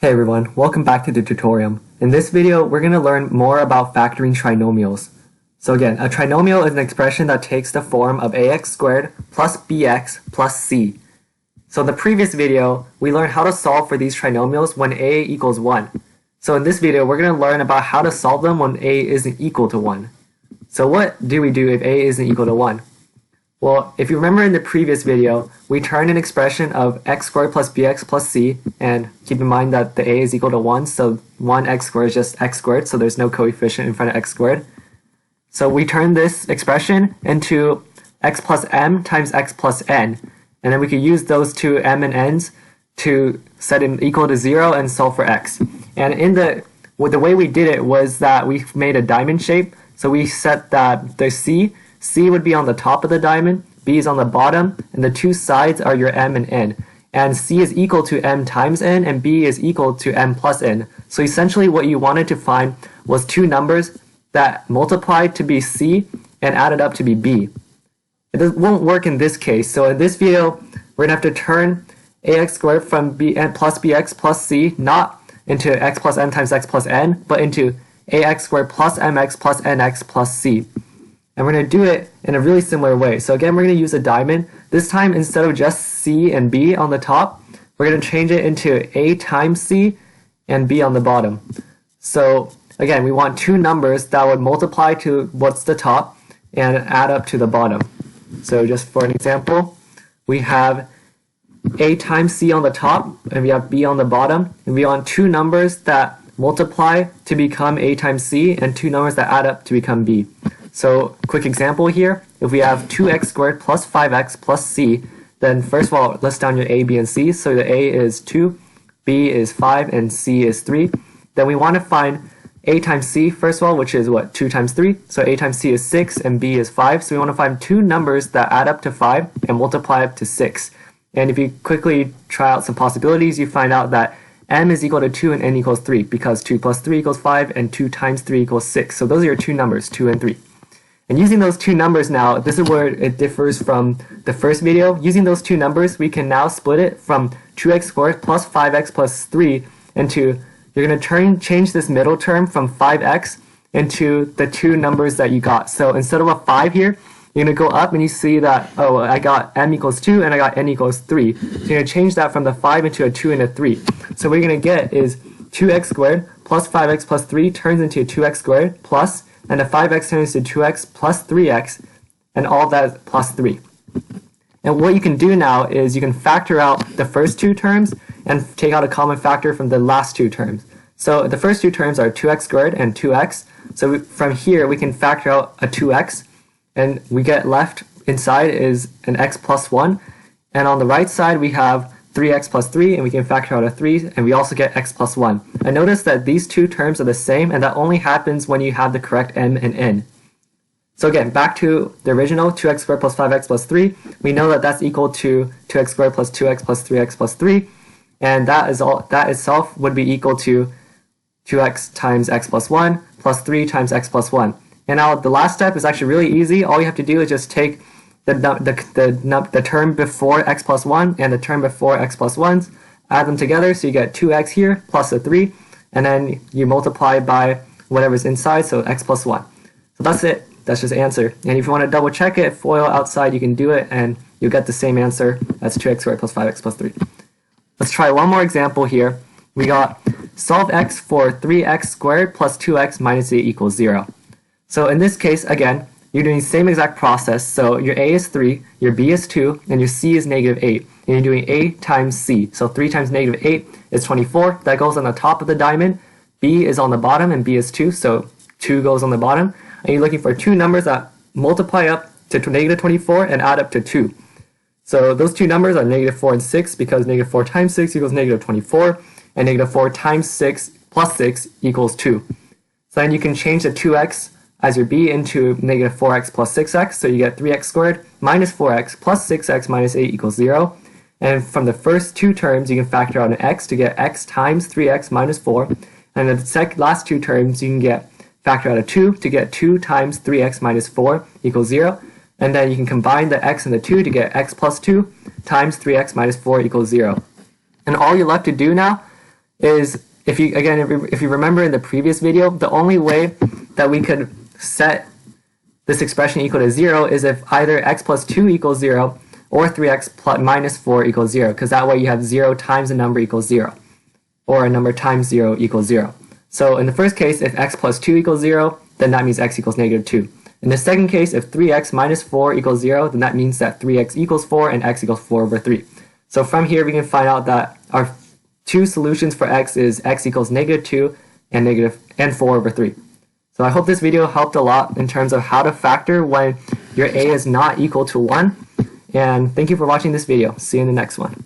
Hey everyone, welcome back to the Tutorium. In this video, we're going to learn more about factoring trinomials. So again, a trinomial is an expression that takes the form of ax squared plus bx plus c. So in the previous video, we learned how to solve for these trinomials when a equals 1. So in this video, we're going to learn about how to solve them when a isn't equal to 1. So what do we do if a isn't equal to 1? Well, if you remember in the previous video, we turned an expression of x squared plus bx plus c, and keep in mind that the a is equal to 1, so 1x squared is just x squared, so there's no coefficient in front of x squared. So we turned this expression into x plus m times x plus n, and then we could use those two m and n's to set it equal to 0 and solve for x. And the way we did it was that we made a diamond shape, so we set that the C would be on the top of the diamond, B is on the bottom, and the two sides are your m and n. And C is equal to m times n, and B is equal to m plus n. So essentially what you wanted to find was two numbers that multiplied to be C and added up to be B. It won't work in this case, so in this video, we're going to have to turn ax squared from plus bx plus c, not into x plus m times x plus n, but into ax squared plus mx plus nx plus c. And we're going to do it in a really similar way. So again, we're going to use a diamond. This time, instead of just C and B on the top, we're going to change it into A times C and B on the bottom. So again, we want two numbers that would multiply to what's the top and add up to the bottom. So just for an example, we have A times C on the top, and we have B on the bottom. And we want two numbers that multiply to become A times C and two numbers that add up to become B. So, quick example here, if we have 2x squared plus 5x plus c, then first of all, list down your a, b, and c. So the a is 2, b is 5, and c is 3. Then we want to find a times c, first of all, which is what, 2 times 3. So a times c is 6, and b is 5. So we want to find two numbers that add up to 5 and multiply up to 6. And if you quickly try out some possibilities, you find out that m is equal to 2 and n equals 3, because 2 plus 3 equals 5, and 2 times 3 equals 6. So those are your two numbers, 2 and 3. And using those two numbers now, this is where it differs from the first video. Using those two numbers, we can now split it from 2x squared plus 5x plus 3 into, you're going to change this middle term from 5x into the two numbers that you got. So instead of a 5 here, you're going to go up and you see that, oh, I got m equals 2 and I got n equals 3. So you're going to change that from the 5 into a 2 and a 3. So what you're going to get is 2x squared plus 5x plus 3 turns into 2x squared plus, and the 5x turns into 2x plus 3x, and all of that is plus 3. And what you can do now is you can factor out the first two terms and take out a common factor from the last two terms. So the first two terms are 2x squared and 2x. So from here we can factor out a 2x, and we get left inside is an x plus 1. And on the right side we have 3x plus 3, and we can factor out a 3, and we also get x plus 1. And notice that these two terms are the same, and that only happens when you have the correct m and n. So again, back to the original, 2x squared plus 5x plus 3. We know that that's equal to 2x squared plus 2x plus 3x plus 3, and that itself would be equal to 2x times x plus 1 plus 3 times x plus 1. And now the last step is actually really easy. All you have to do is just take the term before x plus 1 and the term before x plus 1, add them together, so you get 2x here plus a 3, and then you multiply by whatever's inside, so x plus 1. So that's it. That's just answer. And if you want to double check it, FOIL outside, you can do it, and you'll get the same answer. That's 2x squared plus 5x plus 3. Let's try one more example here. We got solve x for 3x squared plus 2x minus 8 equals 0. So in this case, again, you're doing the same exact process. So your a is 3, your b is 2, and your c is negative 8. And you're doing a times c. So 3 times negative 8 is 24. That goes on the top of the diamond. B is on the bottom, and b is 2. So 2 goes on the bottom. And you're looking for two numbers that multiply up to negative 24 and add up to 2. So those two numbers are negative 4 and 6, because negative 4 times 6 equals negative 24. And negative 4 times 6 plus 6 equals 2. So then you can change the 2x as your b into negative 4x plus 6x, so you get 3x squared minus 4x plus 6x minus 8 equals 0. And from the first two terms, you can factor out an x to get x times 3x minus 4. And the last two terms, you can factor out a 2 to get 2 times 3x minus 4 equals 0. And then you can combine the x and the 2 to get x plus 2 times 3x minus 4 equals 0. And all you're left to do now is, if you remember in the previous video, the only way that we could set this expression equal to 0 is if either x plus 2 equals 0 or 3x minus 4 equals 0, because that way you have 0 times a number equals 0, or a number times 0 equals 0. So in the first case, if x plus 2 equals 0, then that means x equals negative 2. In the second case, if 3x minus 4 equals 0, then that means that 3x equals 4 and x equals 4 over 3. So from here, we can find out that our two solutions for x is x equals negative 2 and 4 over 3. So I hope this video helped a lot in terms of how to factor when your a is not equal to 1. And thank you for watching this video. See you in the next one.